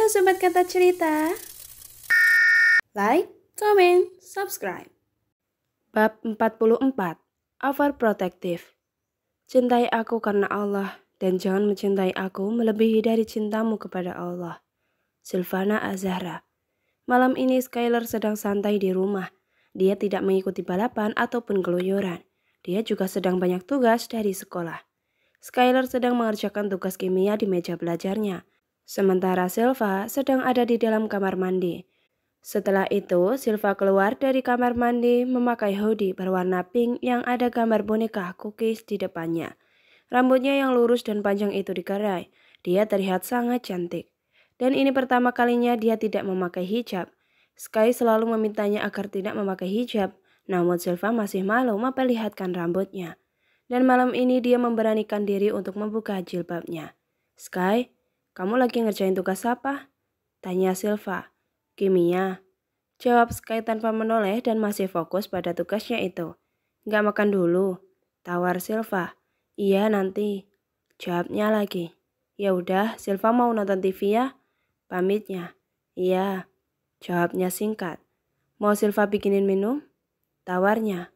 Halo Sobat Kata Cerita. Like, comment, subscribe. Bab 44. Overprotective. Cintai aku karena Allah dan jangan mencintai aku melebihi dari cintamu kepada Allah. Silvana Azahra. Malam ini Skylar sedang santai di rumah. Dia tidak mengikuti balapan ataupun keluyuran. Dia juga sedang banyak tugas dari sekolah. Skylar sedang mengerjakan tugas kimia di meja belajarnya. Sementara Silva sedang ada di dalam kamar mandi. Setelah itu, Silva keluar dari kamar mandi memakai hoodie berwarna pink yang ada gambar boneka cookies di depannya. Rambutnya yang lurus dan panjang itu digerai. Dia terlihat sangat cantik. Dan ini pertama kalinya dia tidak memakai hijab. Sky selalu memintanya agar tidak memakai hijab, namun Silva masih malu memperlihatkan rambutnya. Dan malam ini dia memberanikan diri untuk membuka jilbabnya. Sky, kamu lagi ngerjain tugas apa? Tanya Silva. Kimia. Jawab Sky tanpa menoleh dan masih fokus pada tugasnya itu. Nggak makan dulu? Tawar Silva. Iya nanti. Jawabnya lagi. Ya udah, Silva mau nonton TV ya? Pamitnya. Iya. Jawabnya singkat. Mau Silva bikinin minum? Tawarnya.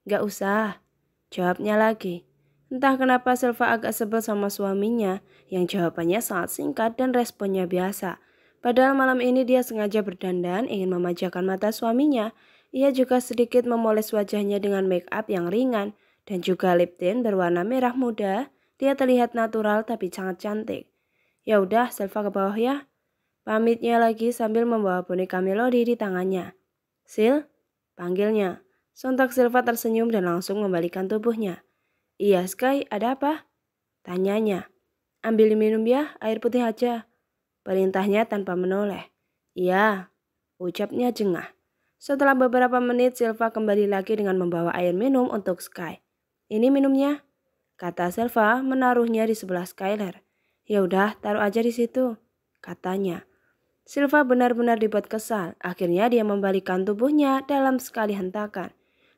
Nggak usah. Jawabnya lagi. Entah kenapa Silva agak sebel sama suaminya yang jawabannya sangat singkat dan responnya biasa. Padahal malam ini dia sengaja berdandan ingin memanjakan mata suaminya. Ia juga sedikit memoles wajahnya dengan make up yang ringan dan juga lip tint berwarna merah muda. Dia terlihat natural tapi sangat cantik. Ya udah, Silva ke bawah ya. Pamitnya lagi sambil membawa boneka Melody di tangannya. Sil, panggilnya. Sontak Silva tersenyum dan langsung membalikan tubuhnya. Iya Sky, ada apa? Tanyanya. Ambil minum ya, air putih aja. Perintahnya tanpa menoleh. Iya, ucapnya jengah. Setelah beberapa menit Silva kembali lagi dengan membawa air minum untuk Sky. Ini minumnya, kata Silva menaruhnya di sebelah Skylar. Ya udah, taruh aja di situ, katanya. Silva benar-benar dibuat kesal. Akhirnya dia membalikkan tubuhnya dalam sekali hentakan.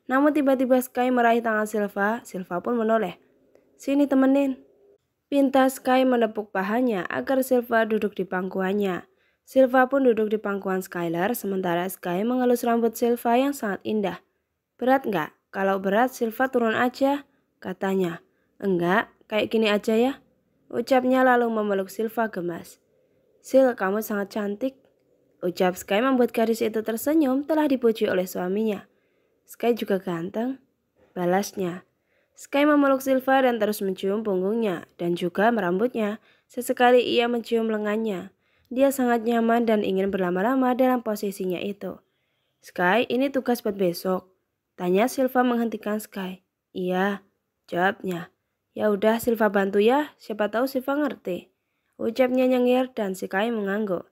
Namun tiba-tiba Sky meraih tangan Silva. Silva pun menoleh. Sini temenin. Pinta Sky menepuk pahanya agar Silva duduk di pangkuannya. Silva pun duduk di pangkuan Skylar sementara Sky mengelus rambut Silva yang sangat indah. Berat nggak? Kalau berat Silva turun aja, katanya. Enggak, kayak gini aja ya. Ucapnya lalu memeluk Silva gemas. Sil, kamu sangat cantik. Ucap Sky membuat gadis itu tersenyum telah dipuji oleh suaminya. Sky juga ganteng, balasnya. Sky memeluk Silva dan terus mencium punggungnya dan juga merambutnya. Sesekali ia mencium lengannya. Dia sangat nyaman dan ingin berlama-lama dalam posisinya itu. Sky, ini tugas buat besok. Tanya Silva menghentikan Sky. Iya, jawabnya. Ya udah Silva bantu ya, siapa tahu Silva ngerti. Ucapnya nyengir dan Sky mengangguk.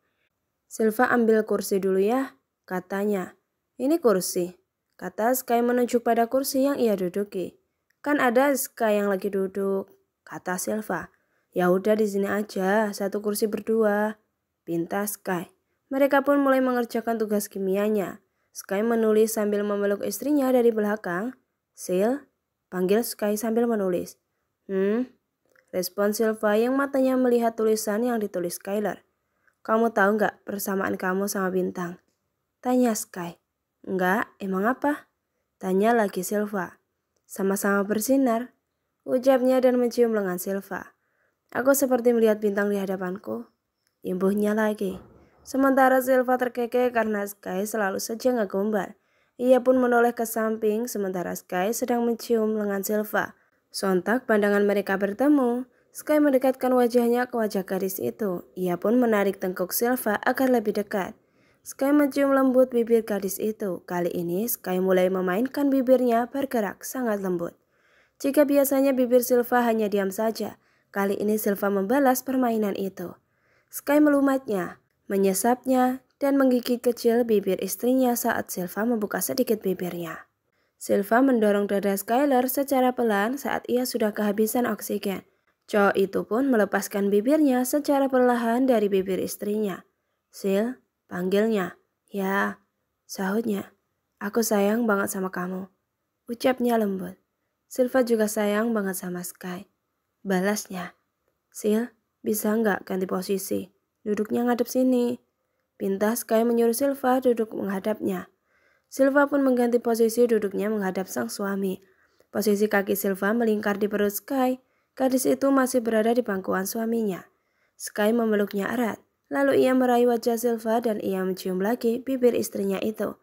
Silva ambil kursi dulu ya, katanya. Ini kursi. Kata Sky menunjuk pada kursi yang ia duduki. Kan ada Sky yang lagi duduk, kata Silva. Ya udah di sini aja, satu kursi berdua, pinta Sky. Mereka pun mulai mengerjakan tugas kimianya. Sky menulis sambil memeluk istrinya dari belakang. Sil, panggil Sky sambil menulis. Respon Silva yang matanya melihat tulisan yang ditulis Skylar. Kamu tahu nggak persamaan kamu sama bintang? Tanya Sky. Enggak, emang apa? Tanya lagi Silva. Sama-sama bersinar, ucapnya dan mencium lengan Silva. Aku seperti melihat bintang di hadapanku. Imbuhnya lagi. Sementara Silva terkekeh karena Sky selalu saja ngegombal. Ia pun menoleh ke samping sementara Sky sedang mencium lengan Silva. Sontak pandangan mereka bertemu. Sky mendekatkan wajahnya ke wajah gadis itu. Ia pun menarik tengkuk Silva agar lebih dekat. Sky mencium lembut bibir gadis itu. Kali ini Sky mulai memainkan bibirnya bergerak sangat lembut. Jika biasanya bibir Silva hanya diam saja, kali ini Silva membalas permainan itu. Sky melumatnya, menyesapnya, dan menggigit kecil bibir istrinya saat Silva membuka sedikit bibirnya. Silva mendorong dada Skylar secara pelan saat ia sudah kehabisan oksigen. Cowok itu pun melepaskan bibirnya secara perlahan dari bibir istrinya. Sil, panggilnya. Ya, sahutnya. Aku sayang banget sama kamu. Ucapnya lembut. Silva juga sayang banget sama Sky. Balasnya. Sil, bisa nggak ganti posisi? Duduknya ngadep sini. Pintas Sky menyuruh Silva duduk menghadapnya. Silva pun mengganti posisi duduknya menghadap sang suami. Posisi kaki Silva melingkar di perut Sky. Gadis itu masih berada di pangkuan suaminya. Sky memeluknya erat. Lalu ia meraih wajah Silva dan ia mencium lagi bibir istrinya itu.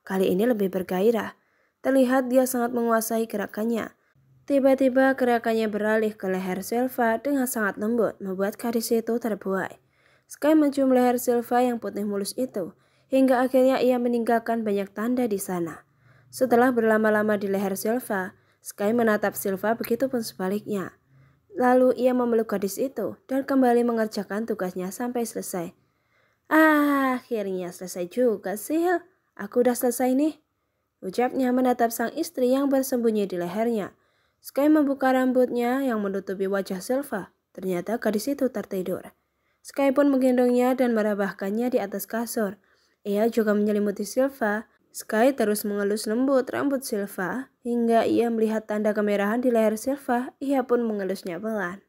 Kali ini lebih bergairah. Terlihat dia sangat menguasai gerakannya. Tiba-tiba gerakannya beralih ke leher Silva dengan sangat lembut, membuat gadis itu terbuai. Sky mencium leher Silva yang putih mulus itu, hingga akhirnya ia meninggalkan banyak tanda di sana. Setelah berlama-lama di leher Silva, Sky menatap Silva, begitupun sebaliknya. Lalu ia memeluk gadis itu dan kembali mengerjakan tugasnya sampai selesai. Akhirnya selesai juga, Sil. Aku udah selesai nih, ucapnya menatap sang istri yang bersembunyi di lehernya. Sky membuka rambutnya yang menutupi wajah Silva. Ternyata gadis itu tertidur. Sky pun menggendongnya dan merebahkannya di atas kasur. Ia juga menyelimuti Silva. Sky terus mengelus lembut rambut Silva hingga ia melihat tanda kemerahan di leher Silva. Ia pun mengelusnya pelan.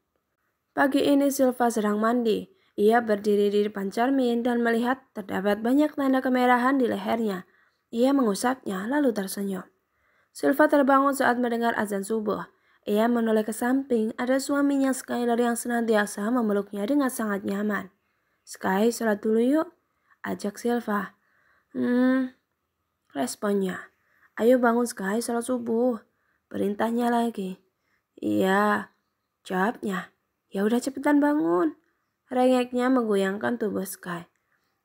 Pagi ini Silva sedang mandi. Ia berdiri di depan cermin dan melihat terdapat banyak tanda kemerahan di lehernya. Ia mengusapnya lalu tersenyum. Silva terbangun saat mendengar azan subuh. Ia menoleh ke samping, ada suaminya Skylar yang senantiasa memeluknya dengan sangat nyaman. Sky, sholat dulu yuk, ajak Silva. Responnya. Ayo bangun Sky, sholat subuh. Perintahnya lagi. Iya, jawabnya. Ya udah cepetan bangun. Rengeknya menggoyangkan tubuh Sky.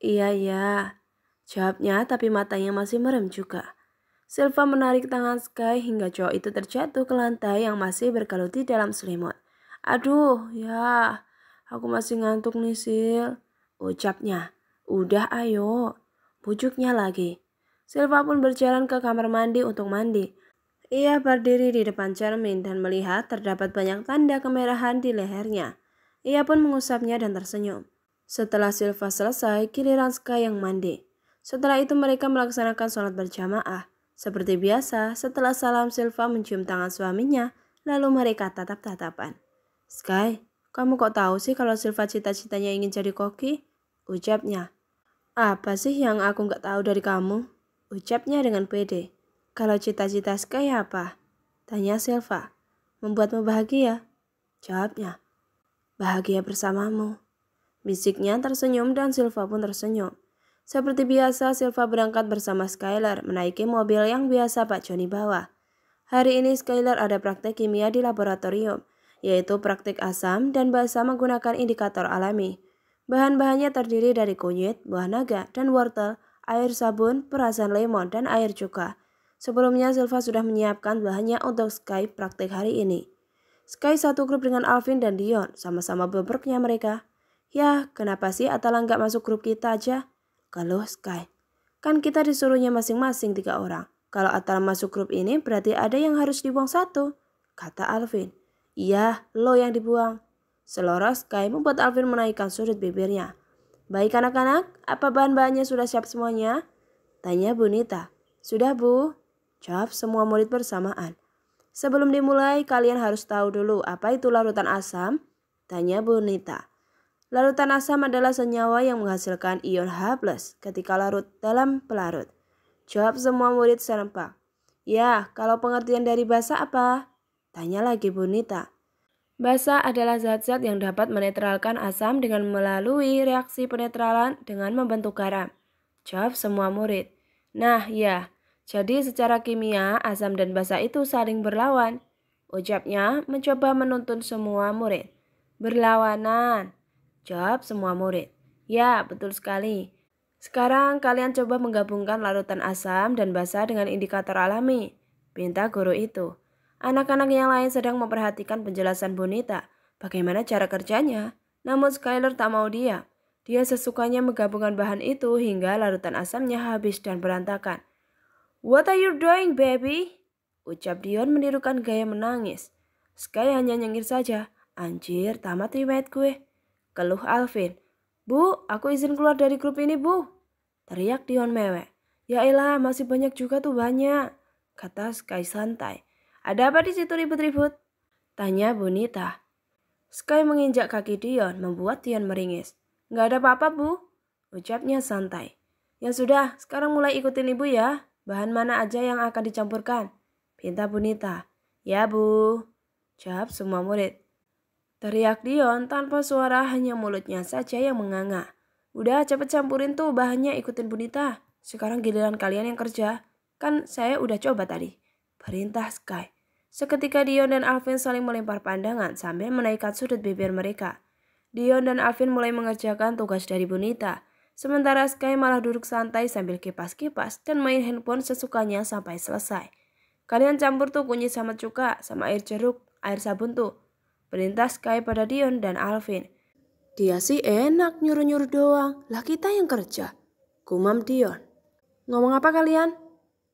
Iya, jawabnya tapi matanya masih merem juga. Silva menarik tangan Sky hingga cowok itu terjatuh ke lantai yang masih bergelut di dalam selimut. Aduh, ya, aku masih ngantuk nih Sil, ucapnya. Udah ayo, bujuknya lagi. Silva pun berjalan ke kamar mandi untuk mandi. Ia berdiri di depan cermin dan melihat terdapat banyak tanda kemerahan di lehernya. Ia pun mengusapnya dan tersenyum. Setelah Silva selesai, giliran Sky yang mandi. Setelah itu mereka melaksanakan sholat berjamaah. Seperti biasa, setelah salam Silva mencium tangan suaminya, lalu mereka tatap-tatapan. Sky, kamu kok tahu sih kalau Silva cita-citanya ingin jadi koki? Ucapnya. Apa sih yang aku nggak tahu dari kamu? Ucapnya dengan pede. Kalau cita-cita Sky apa? Tanya Silva. Membuatmu bahagia? Jawabnya. Bahagia bersamamu. Bisiknya tersenyum dan Silva pun tersenyum. Seperti biasa, Silva berangkat bersama Skylar menaiki mobil yang biasa Pak Joni bawa. Hari ini Skylar ada praktek kimia di laboratorium, yaitu praktek asam dan basa menggunakan indikator alami. Bahan-bahannya terdiri dari kunyit, buah naga, dan wortel, air sabun, perasan lemon, dan air cuka. Sebelumnya Silva sudah menyiapkan bahannya untuk Sky praktek hari ini. Sky satu grup dengan Alvin dan Dion, sama-sama beberknya mereka. Ya, kenapa sih Atala nggak masuk grup kita aja? Kalau Sky, kan kita disuruhnya masing-masing 3 orang. Kalau Atala masuk grup ini berarti ada yang harus dibuang 1, kata Alvin. Iya, lo yang dibuang. Selora Sky membuat Alvin menaikkan sudut bibirnya. Baik anak-anak, apa bahan-bahannya sudah siap semuanya? Tanya Bu Nita. Sudah Bu, jawab semua murid bersamaan. Sebelum dimulai, kalian harus tahu dulu apa itu larutan asam? Tanya Bu Nita. Larutan asam adalah senyawa yang menghasilkan ion H+ ketika larut dalam pelarut. Jawab semua murid serempak. Ya, kalau pengertian dari basa apa? Tanya lagi Bu Nita. Basa adalah zat-zat yang dapat menetralkan asam dengan melalui reaksi penetralan dengan membentuk garam. Jawab semua murid. Nah ya, jadi secara kimia asam dan basa itu saling berlawan. Ucapnya mencoba menuntun semua murid. Berlawanan. Jawab semua murid. Ya, betul sekali. Sekarang kalian coba menggabungkan larutan asam dan basa dengan indikator alami, pinta guru itu. Anak-anak yang lain sedang memperhatikan penjelasan Bonita, bagaimana cara kerjanya. Namun Skylar tak mau diam. Dia sesukanya menggabungkan bahan itu hingga larutan asamnya habis dan berantakan. What are you doing, baby? Ucap Dion menirukan gaya menangis. Sky hanya nyengir saja. Anjir, tamat riwayat gue. Keluh Alvin. Bu, aku izin keluar dari grup ini, Bu. Teriak Dion mewek. Ya elah, masih banyak juga tuh banyak, kata Sky santai. Ada apa di situ ribut-ribut? Tanya Bonita. Sky menginjak kaki Dion, membuat Dion meringis. Nggak ada apa-apa, Bu, ucapnya santai. Ya sudah, sekarang mulai ikutin Ibu ya. Bahan mana aja yang akan dicampurkan? Pinta Bunita. Ya, Bu, jawab semua murid. Teriak Dion tanpa suara, hanya mulutnya saja yang menganga. Udah cepet campurin tuh bahannya, ikutin Bunita. Sekarang giliran kalian yang kerja. Kan saya udah coba tadi, perintah Sky. Seketika Dion dan Alvin saling melempar pandangan sambil menaikkan sudut bibir mereka. Dion dan Alvin mulai mengerjakan tugas dari Bunita. Sementara Sky malah duduk santai sambil kipas-kipas dan main handphone sesukanya sampai selesai. Kalian campur tuh kunyit sama cuka, sama air jeruk, air sabun tuh, perintah Sky pada Dion dan Alvin. Dia sih enak nyuruh-nyuruh doang, lah kita yang kerja, gumam Dion. Ngomong apa kalian?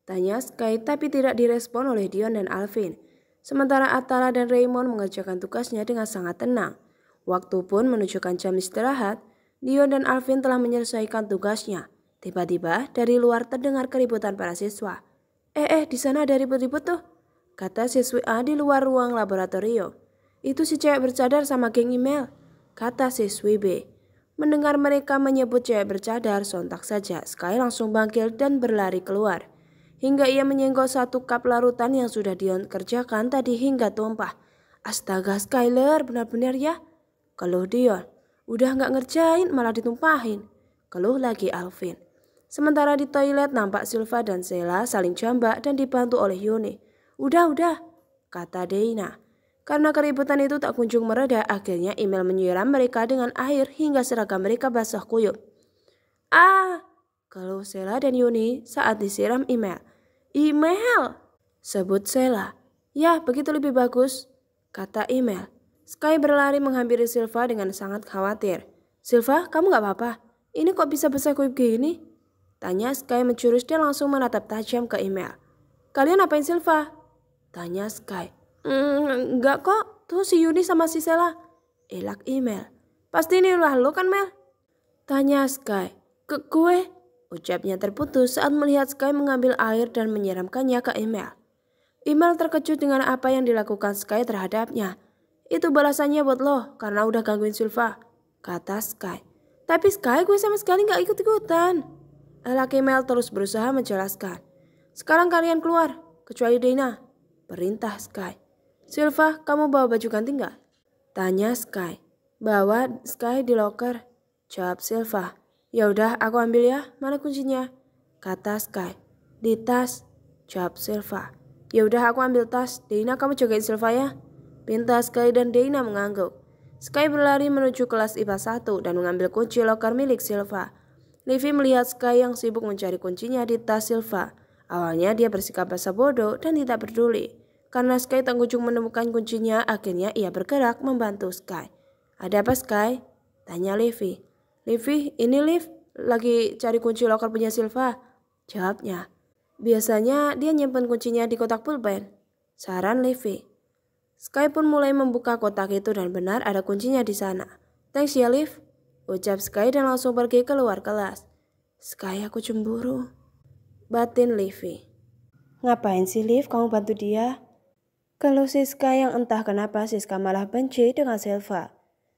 Tanya Sky tapi tidak direspon oleh Dion dan Alvin. Sementara Atala dan Raymond mengerjakan tugasnya dengan sangat tenang. Waktu pun menunjukkan jam istirahat, Dion dan Alvin telah menyelesaikan tugasnya. Tiba-tiba dari luar terdengar keributan para siswa. Di sana ada ribut-ribut tuh, kata siswi A di luar ruang laboratorium. Itu si cewek bercadar sama geng email, kata siswi B. Mendengar mereka menyebut cewek bercadar, sontak saja Sky langsung bangkit dan berlari keluar. Hingga ia menyenggol satu cup larutan yang sudah Dion kerjakan tadi hingga tumpah. Astaga Skyler, benar-benar ya, keluh Dion. Udah gak ngerjain malah ditumpahin, keluh lagi Alvin. Sementara di toilet nampak Silva dan Sheila saling jambak dan dibantu oleh Yuni. Udah, kata Deina. Karena keributan itu tak kunjung mereda, akhirnya email menyiram mereka dengan air hingga seragam mereka basah kuyup. Keluh Sheila dan Yuni saat disiram email. Email, sebut Sheila. Ya, begitu lebih bagus, kata email. Sky berlari menghampiri Silva dengan sangat khawatir. Silva, kamu gak apa-apa? Ini kok bisa basah kuyup gini? Tanya Sky mencurus dan langsung menatap tajam ke email. Kalian apain Silva? Tanya Sky. Enggak kok, tuh si Yuni sama si Sheila, elak email. Pasti ini ulah lo kan Mel? Tanya Sky. Gue, ucapnya terputus saat melihat Sky mengambil air dan menyiramkannya ke email. Email terkejut dengan apa yang dilakukan Sky terhadapnya. Itu balasannya buat lo karena udah gangguin Silva, kata Sky. Tapi Sky, gue sama sekali gak ikut-ikutan. Elak email terus berusaha menjelaskan. Sekarang kalian keluar, kecuali Deina, perintah Sky. Silva, kamu bawa baju ganti gak? Tanya Sky. Bawa Sky di loker, jawab Silva. Ya udah, aku ambil ya, mana kuncinya? Kata Sky. Di tas, jawab Silva. Ya udah, aku ambil tas. Deina, kamu jagain Silva ya, pinta Sky dan Deina mengangguk. Sky berlari menuju kelas IPA 1 dan mengambil kunci loker milik Silva. Livy melihat Sky yang sibuk mencari kuncinya di tas Silva. Awalnya dia bersikap basa bodoh dan tidak peduli. Karena Sky tak kunjung menemukan kuncinya, akhirnya ia bergerak membantu Sky. Ada apa Sky? Tanya Livy. Livy, ini Liv lagi cari kunci loker punya Silva, jawabnya. Biasanya dia nyimpen kuncinya di kotak pulpen, saran Livy. Sky pun mulai membuka kotak itu dan benar ada kuncinya di sana. Thanks ya Liv, ucap Sky dan langsung pergi keluar kelas. Sky, aku cemburu, batin Livy. Ngapain sih Liv kamu bantu dia? Keluh Siska yang entah kenapa Siska malah benci dengan Silva.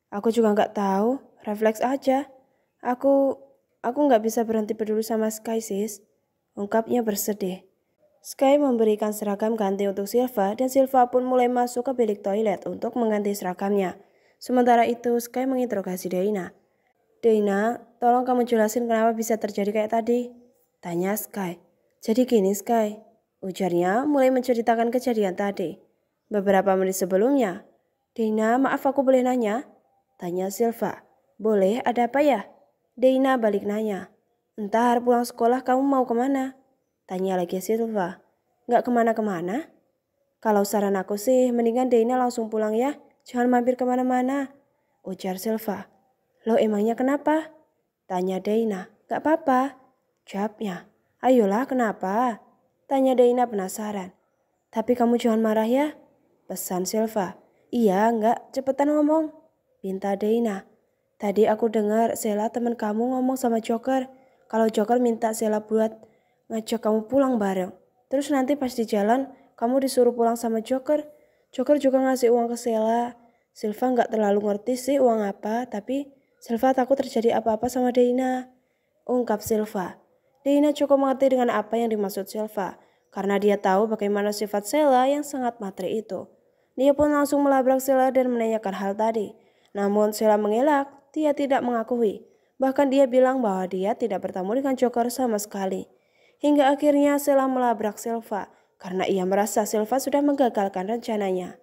Aku juga gak tahu, refleks aja. Aku gak bisa berhenti peduli sama Sky sis, ungkapnya bersedih. Sky memberikan seragam ganti untuk Silva dan Silva pun mulai masuk ke bilik toilet untuk mengganti seragamnya. Sementara itu Sky menginterogasi Deina. Deina, tolong kamu jelasin kenapa bisa terjadi kayak tadi, tanya Sky. Jadi gini Sky, ujarnya mulai menceritakan kejadian tadi. Beberapa menit sebelumnya. Deina, maaf aku boleh nanya? Tanya Silva. Boleh, ada apa ya? Deina balik nanya. Entar pulang sekolah kamu mau kemana? Tanya lagi Silva. Gak kemana-kemana? Kalau saran aku sih, mendingan Deina langsung pulang ya. Jangan mampir kemana-mana, ujar Silva. Lo emangnya kenapa? Tanya Deina. Gak apa-apa, jawabnya. Ayolah kenapa? Tanya Deina penasaran. Tapi kamu jangan marah ya, pesan Silva. Iya enggak, cepetan ngomong, pinta Deina. Tadi aku dengar Sheila teman kamu ngomong sama Joker. Kalau Joker minta Sheila buat ngajak kamu pulang bareng. Terus nanti pas di jalan kamu disuruh pulang sama Joker. Joker juga ngasih uang ke Sheila. Silva nggak terlalu ngerti sih uang apa, tapi Silva takut terjadi apa-apa sama Deina, ungkap Silva. Deina cukup mengerti dengan apa yang dimaksud Silva, karena dia tahu bagaimana sifat Sheila yang sangat materi itu. Dia pun langsung melabrak Sheila dan menanyakan hal tadi. Namun Sheila mengelak, dia tidak mengakui. Bahkan dia bilang bahwa dia tidak bertemu dengan Joker sama sekali. Hingga akhirnya Sheila melabrak Silva, karena ia merasa Silva sudah menggagalkan rencananya.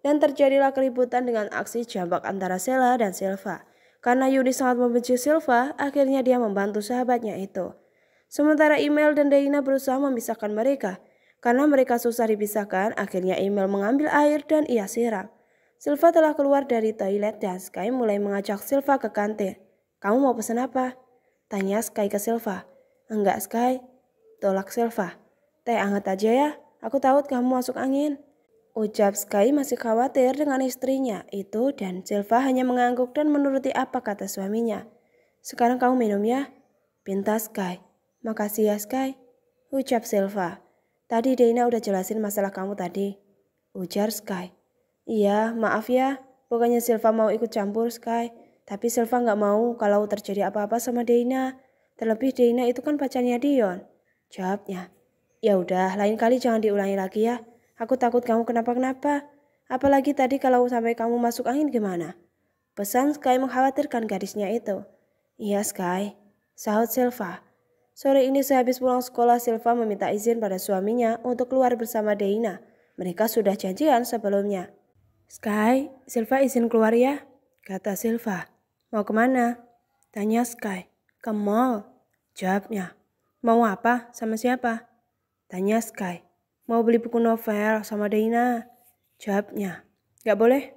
Dan terjadilah keributan dengan aksi jambak antara Sheila dan Silva. Karena Yuni sangat membenci Silva, akhirnya dia membantu sahabatnya itu. Sementara Email dan Deina berusaha memisahkan mereka. Karena mereka susah dipisahkan, akhirnya Email mengambil air dan ia siram. Silva telah keluar dari toilet dan Sky mulai mengajak Silva ke kantin. "Kamu mau pesan apa?" tanya Sky ke Silva. "Enggak Sky," tolak Silva. "Teh hangat aja ya, aku takut kamu masuk angin," ucap Sky masih khawatir dengan istrinya itu dan Silva hanya mengangguk dan menuruti apa kata suaminya. "Sekarang kamu minum ya," pinta Sky. "Makasih ya Sky," ucap Silva. "Tadi Deina udah jelasin masalah kamu tadi," ujar Sky. "Iya, maaf ya, bukannya Silva mau ikut campur Sky, tapi Silva nggak mau kalau terjadi apa-apa sama Deina. Terlebih Deina itu kan pacarnya Dion," jawabnya. "Ya udah, lain kali jangan diulangi lagi ya. Aku takut kamu kenapa-kenapa. Apalagi tadi kalau sampai kamu masuk angin gimana?" Pesan Sky mengkhawatirkan gadisnya itu. "Iya Sky," sahut Silva. Sore ini sehabis pulang sekolah, Silva meminta izin pada suaminya untuk keluar bersama Deina. Mereka sudah janjian sebelumnya. "Sky, Silva izin keluar ya," kata Silva. "Mau kemana?" tanya Sky. "Ke mall," jawabnya. "Mau apa? Sama siapa?" tanya Sky. "Mau beli buku novel sama Deina," jawabnya. "Gak boleh,"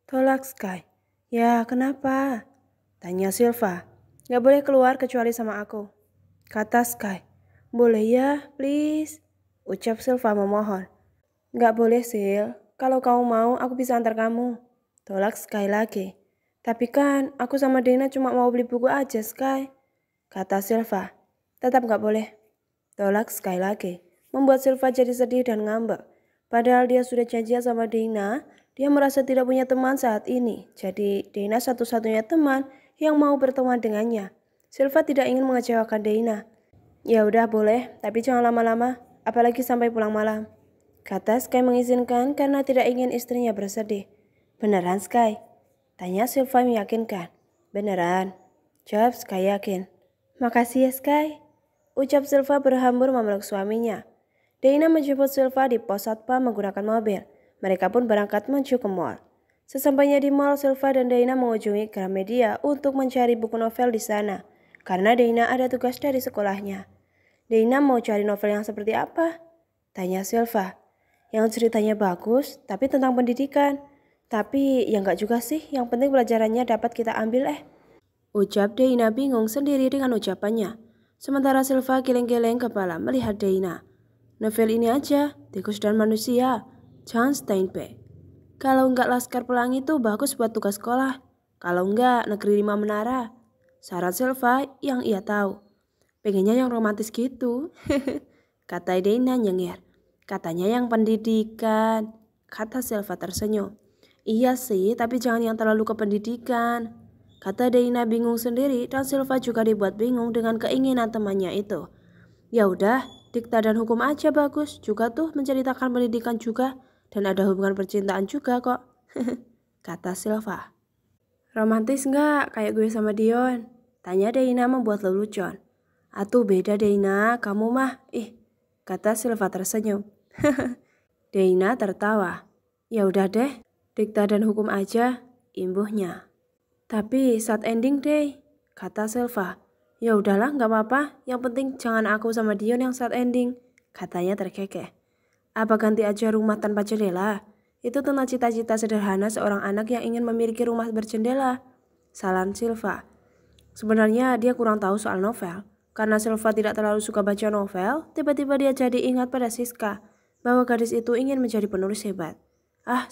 tolak Sky. "Ya, kenapa?" tanya Silva. "Gak boleh keluar kecuali sama aku," kata Sky. "Boleh ya, please," ucap Silva memohon. "Gak boleh, Sil. Kalau kamu mau, aku bisa antar kamu," tolak Sky lagi. "Tapi kan, aku sama Deina cuma mau beli buku aja, Sky," kata Silva. "Tetap gak boleh," tolak Sky lagi. Membuat Silva jadi sedih dan ngambek. Padahal dia sudah janjian sama Deina, dia merasa tidak punya teman saat ini. Jadi Deina satu-satunya teman yang mau berteman dengannya. Silva tidak ingin mengecewakan Deina. "Ya udah boleh, tapi jangan lama-lama, apalagi sampai pulang malam," kata Sky mengizinkan karena tidak ingin istrinya bersedih. "Beneran Sky?" tanya Silva meyakinkan. "Beneran," jawab Sky yakin. "Makasih ya Sky," ucap Silva berhambur memeluk suaminya. Deina menjemput Silva di pos satpam menggunakan mobil. Mereka pun berangkat menuju ke mall. Sesampainya di mall, Silva dan Deina mengunjungi Gramedia untuk mencari buku novel di sana. Karena Deina ada tugas dari sekolahnya. "Deina mau cari novel yang seperti apa?" tanya Silva. "Yang ceritanya bagus, tapi tentang pendidikan. Tapi ya enggak juga sih, yang penting pelajarannya dapat kita ambil ucap Deina bingung sendiri dengan ucapannya. Sementara Silva geleng-geleng kepala melihat Deina. "Novel ini aja, Tikus dan Manusia, John Steinbeck. Kalau enggak Laskar Pelangi itu bagus buat tugas sekolah. Kalau enggak Negeri Lima Menara," syarat Silva yang ia tahu. "Pengennya yang romantis gitu," kata Deina nyengir. "Katanya yang pendidikan," kata Silva tersenyum. "Iya sih, tapi jangan yang terlalu ke pendidikan," kata Deina bingung sendiri dan Silva juga dibuat bingung dengan keinginan temannya itu. "Ya udah, Dikta dan Hukum aja bagus, juga tuh menceritakan pendidikan juga dan ada hubungan percintaan juga kok," kata Silva. "Romantis nggak kayak gue sama Dion?" tanya Deina membuat lelucon. "Atuh beda Deina, kamu mah, kata Silva tersenyum. Deina tertawa. "Ya udah deh, Dikta dan Hukum aja," imbuhnya. "Tapi sad ending deh," kata Silva. "Ya udahlah nggak apa-apa, yang penting jangan aku sama Dion yang sad ending," katanya terkekeh. "Apa ganti aja Rumah Tanpa Jendela? Itu tentang cita-cita sederhana seorang anak yang ingin memiliki rumah berjendela," saran Silva. Sebenarnya dia kurang tahu soal novel. Karena Silva tidak terlalu suka baca novel, tiba-tiba dia jadi ingat pada Siska, bahwa gadis itu ingin menjadi penulis hebat.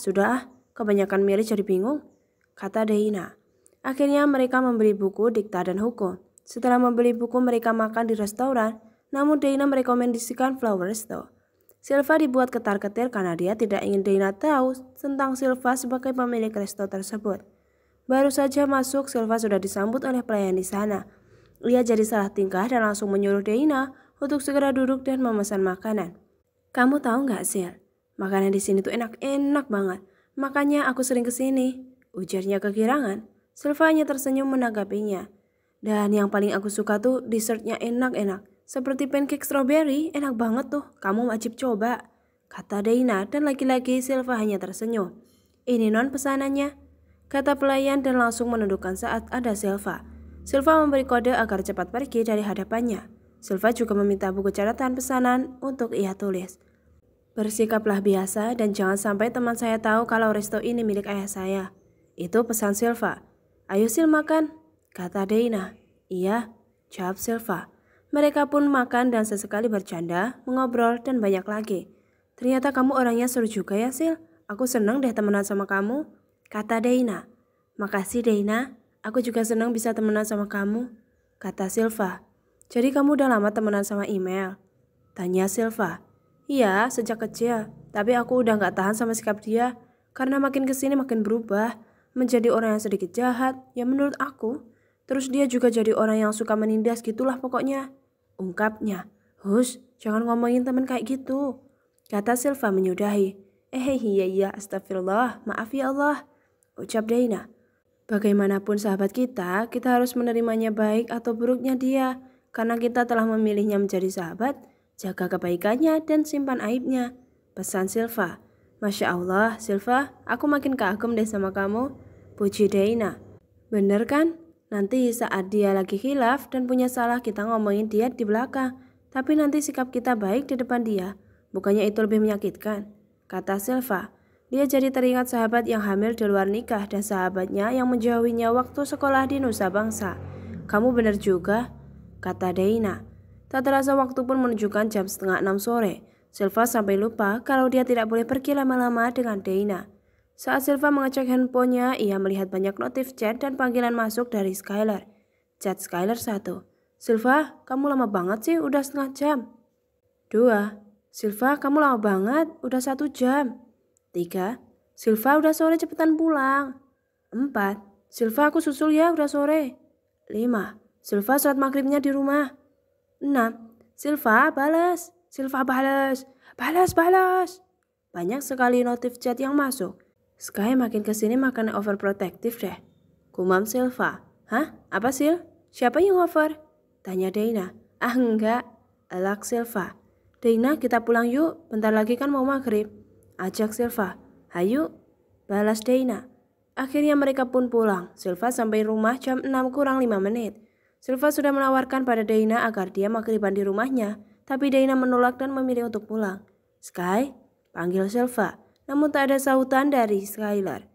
Sudah kebanyakan milih jadi bingung," kata Deina. Akhirnya mereka membeli buku Dikta dan Hukum. Setelah membeli buku mereka makan di restoran, namun Deina merekomendasikan Flower Store. Silva dibuat ketar-ketir karena dia tidak ingin Deina tahu tentang Silva sebagai pemilik resto tersebut. Baru saja masuk, Silva sudah disambut oleh pelayan di sana. Ia jadi salah tingkah dan langsung menyuruh Deina untuk segera duduk dan memesan makanan. Kamu tahu nggak, Sil? Makanan di sini tuh enak-enak banget. Makanya aku sering kesini, ujarnya kegirangan. Silva hanya tersenyum menanggapinya. Dan yang paling aku suka tuh dessertnya enak-enak. Seperti pancake strawberry, enak banget tuh. Kamu wajib coba, kata Deina, dan lagi-lagi Silva hanya tersenyum. Ini non pesanannya, kata pelayan dan langsung menundukkan saat ada Silva. Silva memberi kode agar cepat pergi dari hadapannya. Silva juga meminta buku catatan pesanan untuk ia tulis. Bersikaplah biasa dan jangan sampai teman saya tahu kalau resto ini milik ayah saya. Itu pesan Silva. Ayo Sil makan, kata Deina. Iya, jawab Silva. Mereka pun makan dan sesekali bercanda, mengobrol dan banyak lagi. Ternyata kamu orangnya seru juga ya Sil. Aku senang deh temenan sama kamu, kata Deina. Makasih Deina, aku juga senang bisa temenan sama kamu, kata Silva. Jadi kamu udah lama temenan sama Email? Tanya Silva. Iya, sejak kecil. Tapi aku udah gak tahan sama sikap dia. Karena makin kesini makin berubah. Menjadi orang yang sedikit jahat, ya menurut aku. Terus dia juga jadi orang yang suka menindas gitulah pokoknya, ungkapnya. Hush, jangan ngomongin temen kayak gitu, kata Silva menyudahi. Iya, astagfirullah, maaf ya Allah, ucap Deina. Bagaimanapun sahabat kita harus menerimanya baik atau buruknya dia. Karena kita telah memilihnya menjadi sahabat, jaga kebaikannya dan simpan aibnya, pesan Silva. Masya Allah, Silva, aku makin kagum deh sama kamu, puji Deina. Bener kan? Nanti saat dia lagi khilaf dan punya salah kita ngomongin dia di belakang. Tapi nanti sikap kita baik di depan dia. Bukannya itu lebih menyakitkan, kata Silva. Dia jadi teringat sahabat yang hamil di luar nikah dan sahabatnya yang menjauhinya waktu sekolah di Nusa Bangsa. Kamu benar juga, kata Deina. Tak terasa waktu pun menunjukkan jam 5:30 sore. Silva sampai lupa kalau dia tidak boleh pergi lama-lama dengan Deina. Saat Silva mengecek handphonenya, ia melihat banyak notif chat dan panggilan masuk dari Skylar. Chat Skylar 1. Silva, kamu lama banget sih, udah setengah jam. 2. Silva, kamu lama banget, udah 1 jam. 3. Silva, udah sore cepetan pulang. 4. Silva, aku susul ya, udah sore. 5. Silva, sholat maghribnya di rumah. 6. Silva, balas. Silva, balas. Balas. Banyak sekali notif chat yang masuk. Sky makin kesini makan overprotective deh, gumam Silva. Hah? Apa Sil? Siapa yang over? Tanya Deina. Ah enggak, elak Silva. Deina, kita pulang yuk, bentar lagi kan mau maghrib, ajak Silva. Hayu, balas Deina. Akhirnya mereka pun pulang. Silva sampai rumah jam 6 kurang 5 menit. Silva sudah menawarkan pada Deina agar dia maghriban di rumahnya, tapi Deina menolak dan memilih untuk pulang. Sky, panggil Silva, namun tak ada sahutan dari Skylar.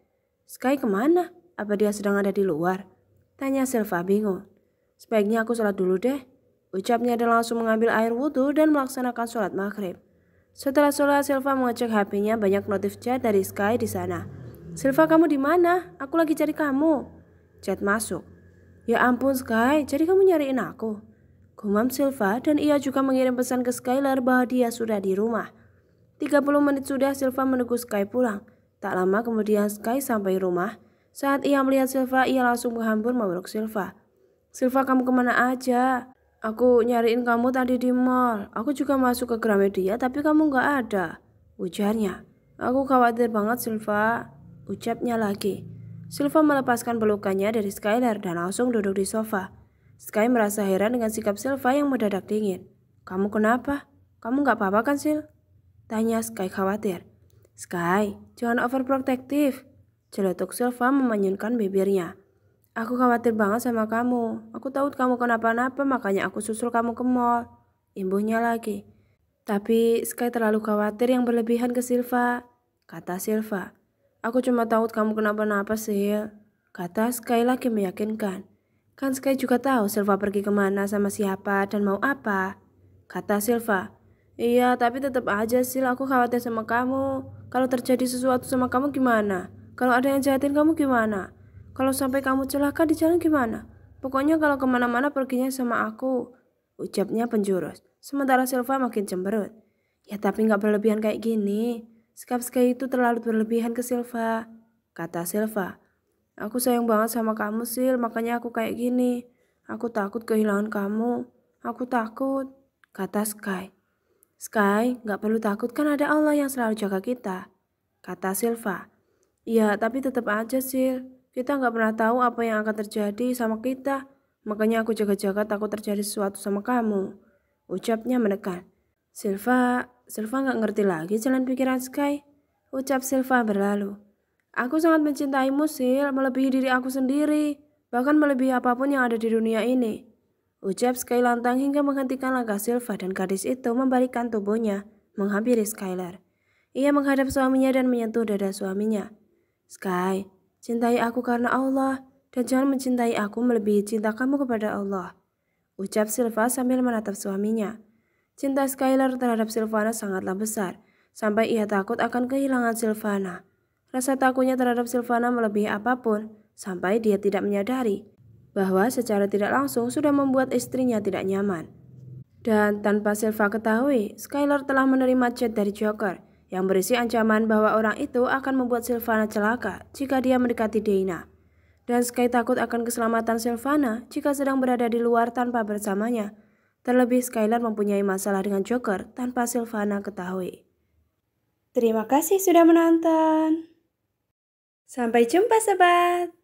Sky kemana? Apa dia sedang ada di luar? Tanya Silva bingung. Sebaiknya aku sholat dulu deh, ucapnya dan langsung mengambil air wudhu dan melaksanakan sholat maghrib. Setelah sholat, Silva mengecek HP-nya, banyak notif chat dari Sky di sana. Silva, kamu di mana? Aku lagi cari kamu. Chat masuk. Ya ampun Sky, jadi kamu nyariin aku? Gumam Silva dan ia juga mengirim pesan ke Skylar bahwa dia sudah di rumah. 30 menit sudah Silva menunggu Sky pulang. Tak lama kemudian Sky sampai rumah. Saat ia melihat Silva, ia langsung menghambur memeluk Silva. Silva, kamu kemana aja? Aku nyariin kamu tadi di mall. Aku juga masuk ke Gramedia tapi kamu gak ada, ujarnya. Aku khawatir banget Silva, ucapnya lagi. Silva melepaskan pelukannya dari Skylar dan langsung duduk di sofa. Sky merasa heran dengan sikap Silva yang mendadak dingin. Kamu kenapa? Kamu gak apa-apa kan Sil? Tanya Sky khawatir. Sky, jangan overprotective, celetuk Silva memanyunkan bibirnya. Aku khawatir banget sama kamu. Aku tahu kamu kenapa-napa, makanya aku susul kamu ke mall, imbuhnya lagi. Tapi Sky terlalu khawatir yang berlebihan ke Silva, kata Silva. Aku cuma tahu kamu kenapa-napa Sil, kata Sky lagi meyakinkan. Kan Sky juga tahu Silva pergi kemana sama siapa dan mau apa, kata Silva. Iya, tapi tetap aja Sil, aku khawatir sama kamu. Kalau terjadi sesuatu sama kamu gimana? Kalau ada yang jahatin kamu gimana? Kalau sampai kamu celaka di jalan gimana? Pokoknya kalau kemana-mana perginya sama aku, ucapnya penjurus. Sementara Silva makin cemberut. Ya tapi gak berlebihan kayak gini. Sikap Sky itu terlalu berlebihan ke Silva, kata Silva. Aku sayang banget sama kamu, Sil, makanya aku kayak gini. Aku takut kehilangan kamu. Aku takut, kata Sky. Sky, gak perlu takut kan ada Allah yang selalu jaga kita, kata Silva. Iya, tapi tetap aja, Sil. Kita gak pernah tahu apa yang akan terjadi sama kita. Makanya aku jaga-jaga takut terjadi sesuatu sama kamu, ucapnya menekan. Silva gak ngerti lagi jalan pikiran Sky, ucap Silva berlalu. Aku sangat mencintaimu, Sil, melebihi diri aku sendiri, bahkan melebihi apapun yang ada di dunia ini, ucap Sky lantang hingga menghentikan langkah Silva dan gadis itu membalikkan tubuhnya, menghampiri Skylar. Ia menghadap suaminya dan menyentuh dada suaminya. Sky, cintai aku karena Allah, dan jangan mencintai aku melebihi cinta kamu kepada Allah, ucap Silva sambil menatap suaminya. Cinta Skylar terhadap Silvana sangatlah besar, sampai ia takut akan kehilangan Silvana. Rasa takutnya terhadap Silvana melebihi apapun, sampai dia tidak menyadari bahwa secara tidak langsung sudah membuat istrinya tidak nyaman. Dan tanpa Silva ketahui, Skylar telah menerima chat dari Joker yang berisi ancaman bahwa orang itu akan membuat Silvana celaka jika dia mendekati Dana. Dan Sky takut akan keselamatan Silvana jika sedang berada di luar tanpa bersamanya. Terlebih Skylar mempunyai masalah dengan Joker tanpa Silvana ketahui. Terima kasih sudah menonton. Sampai jumpa, sobat.